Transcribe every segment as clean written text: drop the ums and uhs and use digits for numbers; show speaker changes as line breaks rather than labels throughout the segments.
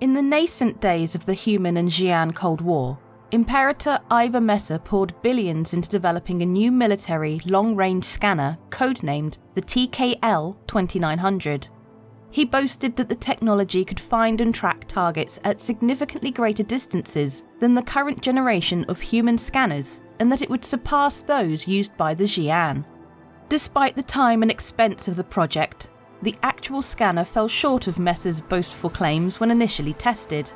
In the nascent days of the human and Xi'An Cold War, Imperator Ivor Messer poured billions into developing a new military long-range scanner codenamed the TKL-2900. He boasted that the technology could find and track targets at significantly greater distances than the current generation of human scanners, and that it would surpass those used by the Xi'An. Despite the time and expense of the project, the actual scanner fell short of Messer's boastful claims when initially tested.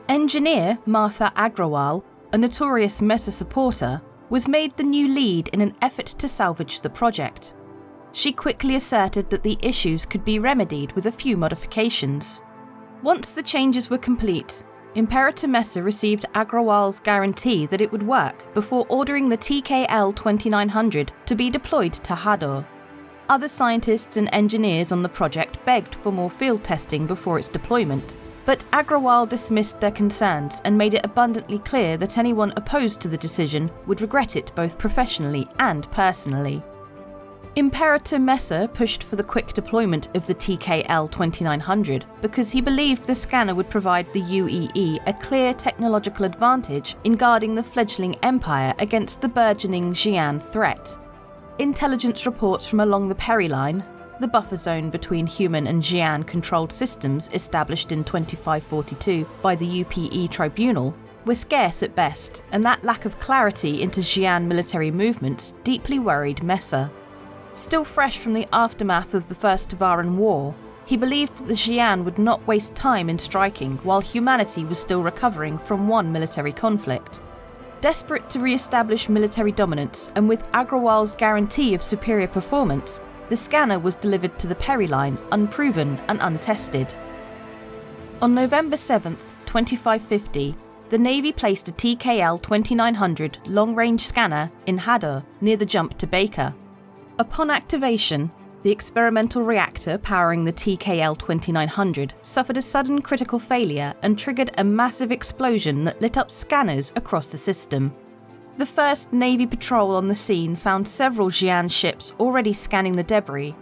Engineer Martha Agrawal, a notorious Messer supporter, was made the new lead in an effort to salvage the project. She quickly asserted that the issues could be remedied with a few modifications. Once the changes were complete, Imperator Messer received Agrawal's guarantee that it would work before ordering the TKL-2900 to be deployed to Hadur. Other scientists and engineers on the project begged for more field testing before its deployment, but Agrawal dismissed their concerns and made it abundantly clear that anyone opposed to the decision would regret it both professionally and personally. Imperator Messer pushed for the quick deployment of the TKL-2900 because he believed the scanner would provide the UEE a clear technological advantage in guarding the fledgling empire against the burgeoning Xi'An threat. Intelligence reports from along the Peri Line, the buffer zone between human and Xi'An-controlled systems established in 2542 by the UPE Tribunal, were scarce at best, and that lack of clarity into Xi'An military movements deeply worried Messer. Still fresh from the aftermath of the First Tavaran War, he believed that the Xi'An would not waste time in striking while humanity was still recovering from one military conflict. Desperate to re-establish military dominance, and with Agrawal's guarantee of superior performance, the scanner was delivered to the Peri Line unproven and untested. On November 7, 2550, the Navy placed a TKL-2900 long-range scanner in Hadur near the jump to Baker. Upon activation, the experimental reactor powering the TKL-2900 suffered a sudden critical failure and triggered a massive explosion that lit up scanners across the system. The first Navy patrol on the scene found several Xi'An ships already scanning the debris.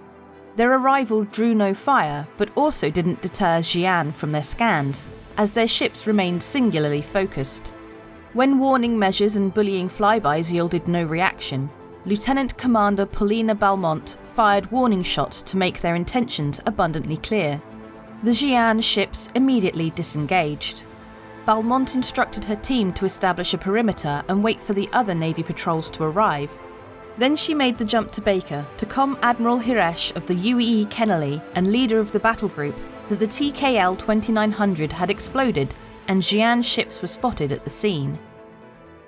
Their arrival drew no fire, but also didn't deter Xi'An from their scans, as their ships remained singularly focused. When warning measures and bullying flybys yielded no reaction, Lieutenant Commander Paulina Balmont fired warning shots to make their intentions abundantly clear. The Xi'An ships immediately disengaged. Balmont instructed her team to establish a perimeter and wait for the other Navy patrols to arrive. Then she made the jump to Baker to comm Admiral Hiresh of the UEE Kennelly and leader of the battle group that the TKL-2900 had exploded and Xi'An ships were spotted at the scene.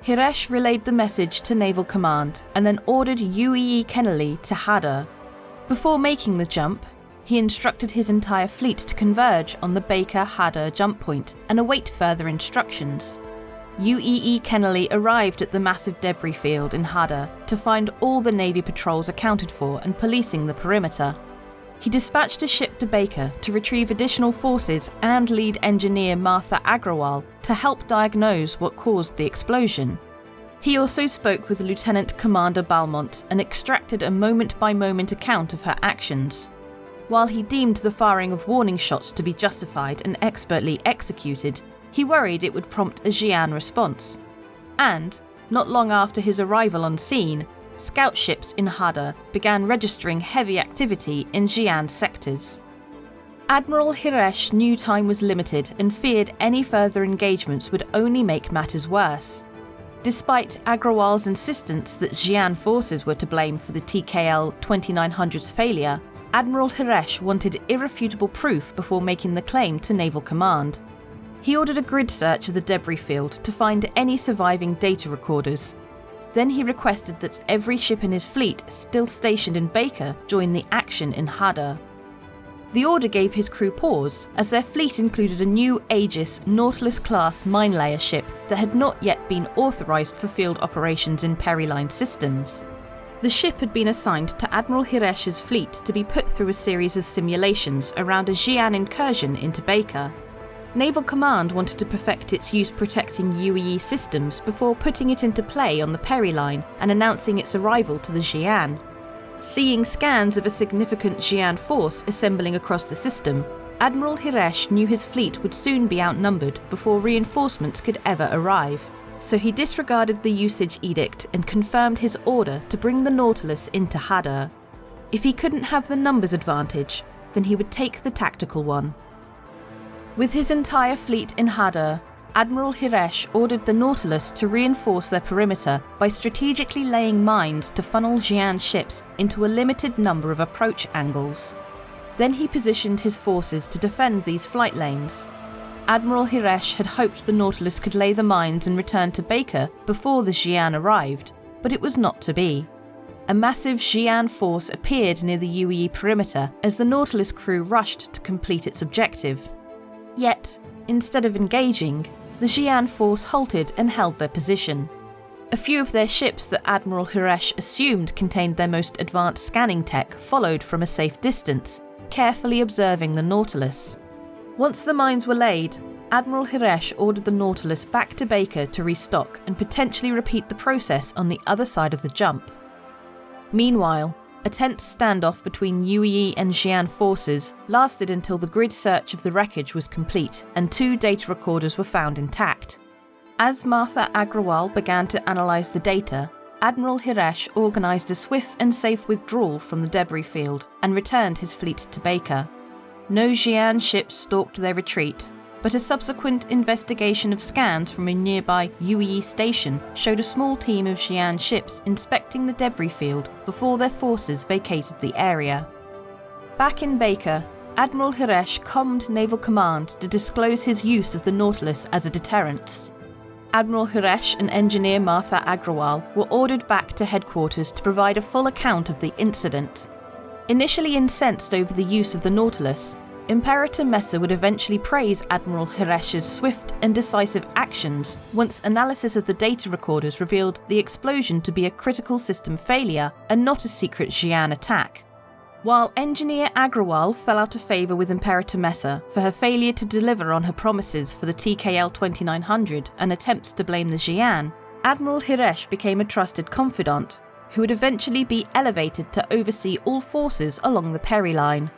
Hiresh relayed the message to Naval Command and then ordered UEE Kennelly to Hadur. Before making the jump, he instructed his entire fleet to converge on the Baker-Hadur jump point and await further instructions. UEE Kennelly arrived at the massive debris field in Hadur to find all the Navy patrols accounted for and policing the perimeter. He dispatched a ship to Baker to retrieve additional forces and lead engineer Martha Agrawal to help diagnose what caused the explosion. He also spoke with Lieutenant Commander Balmont and extracted a moment-by-moment account of her actions. While he deemed the firing of warning shots to be justified and expertly executed, he worried it would prompt a Xi'An response. And, not long after his arrival on scene, scout ships in Hadur began registering heavy activity in Xi'An sectors. Admiral Hiresh knew time was limited and feared any further engagements would only make matters worse. Despite Agrawal's insistence that Xi'An forces were to blame for the TKL-2900's failure, Admiral Hiresh wanted irrefutable proof before making the claim to Naval Command. He ordered a grid search of the debris field to find any surviving data recorders. Then he requested that every ship in his fleet still stationed in Baker join the action in Hadur. The order gave his crew pause, as their fleet included a new Aegis Nautilus-class mine-layer ship that had not yet been authorised for field operations in Peri Line systems. The ship had been assigned to Admiral Hiresh's fleet to be put through a series of simulations around a Xi'An incursion into Baker. Naval Command wanted to perfect its use protecting UEE systems before putting it into play on the Peri Line and announcing its arrival to the Xi'An. Seeing scans of a significant Xi'An force assembling across the system, Admiral Hiresh knew his fleet would soon be outnumbered before reinforcements could ever arrive, so he disregarded the usage edict and confirmed his order to bring the Nautilus into Hadur. If he couldn't have the numbers advantage, then he would take the tactical one. With his entire fleet in Hadur, Admiral Hiresh ordered the Nautilus to reinforce their perimeter by strategically laying mines to funnel Xi'An ships into a limited number of approach angles. Then he positioned his forces to defend these flight lanes. Admiral Hiresh had hoped the Nautilus could lay the mines and return to Baker before the Xi'An arrived, but it was not to be. A massive Xi'An force appeared near the UE perimeter as the Nautilus crew rushed to complete its objective. Yet, instead of engaging, the Xi'An force halted and held their position. A few of their ships that Admiral Hiresh assumed contained their most advanced scanning tech followed from a safe distance, carefully observing the Nautilus. Once the mines were laid, Admiral Hiresh ordered the Nautilus back to Baker to restock and potentially repeat the process on the other side of the jump. Meanwhile, a tense standoff between UE and Xi'An forces lasted until the grid search of the wreckage was complete and 2 data recorders were found intact. As Martha Agrawal began to analyse the data, Admiral Hiresh organised a swift and safe withdrawal from the debris field and returned his fleet to Baker. No Xi'An ships stalked their retreat, but a subsequent investigation of scans from a nearby UE station showed a small team of Xi'An ships inspecting the debris field before their forces vacated the area. Back in Baker, Admiral Hiresh calmed Naval Command to disclose his use of the Nautilus as a deterrent. Admiral Hiresh and Engineer Martha Agrawal were ordered back to headquarters to provide a full account of the incident. Initially incensed over the use of the Nautilus, Imperator Mesa would eventually praise Admiral Hiresh's swift and decisive actions once analysis of the data recorders revealed the explosion to be a critical system failure and not a secret Xi'An attack. While Engineer Agrawal fell out of favour with Imperator Mesa for her failure to deliver on her promises for the TKL-2900 and attempts to blame the Xi'An, Admiral Hiresh became a trusted confidant, who would eventually be elevated to oversee all forces along the Peri Line.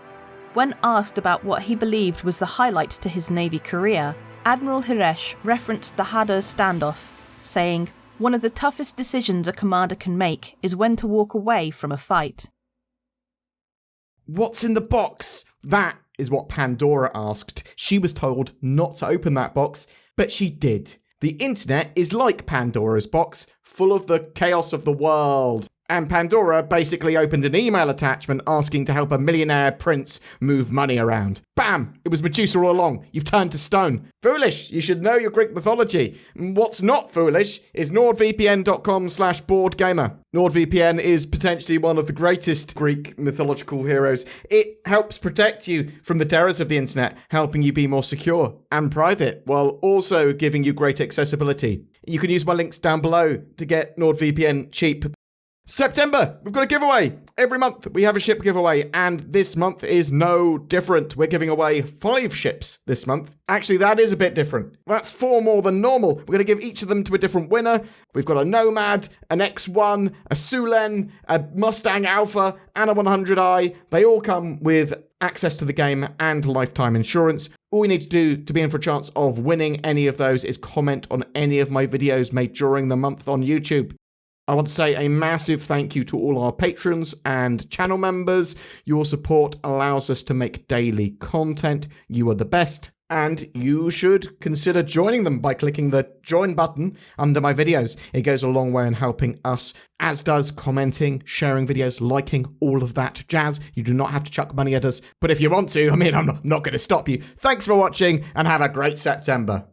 When asked about what he believed was the highlight to his Navy career, Admiral Hiresh referenced the Hadur standoff, saying, "One of the toughest decisions a commander can make is when to walk away from a fight."
What's in the box? That is what Pandora asked. She was told not to open that box, but she did. The internet is like Pandora's box, full of the chaos of the world. And Pandora basically opened an email attachment asking to help a millionaire prince move money around. Bam! It was Medusa all along. You've turned to stone. Foolish! You should know your Greek mythology. What's not foolish is nordvpn.com/BoredGamer. NordVPN is potentially one of the greatest Greek mythological heroes. It helps protect you from the terrors of the internet, helping you be more secure and private, while also giving you great accessibility. You can use my links down below to get NordVPN cheap. September, we've got a giveaway. Every month we have a ship giveaway, and this month is no different. We're giving away 5 ships this month. Actually, that is a bit different. That's 4 more than normal. We're going to give each of them to a different winner. We've got a Nomad, an X1, a Sulen, a Mustang Alpha, and a 100i. They all come with access to the game and lifetime insurance. All you need to do to be in for a chance of winning any of those is comment on any of my videos made during the month on YouTube. I want to say a massive thank you to all our patrons and channel members. Your support allows us to make daily content. You are the best, and you should consider joining them by clicking the join button under my videos. It goes a long way in helping us, as does commenting, sharing videos, liking, all of that jazz. You do not have to chuck money at us, but if you want to, I'm not going to stop you. Thanks for watching, and have a great September.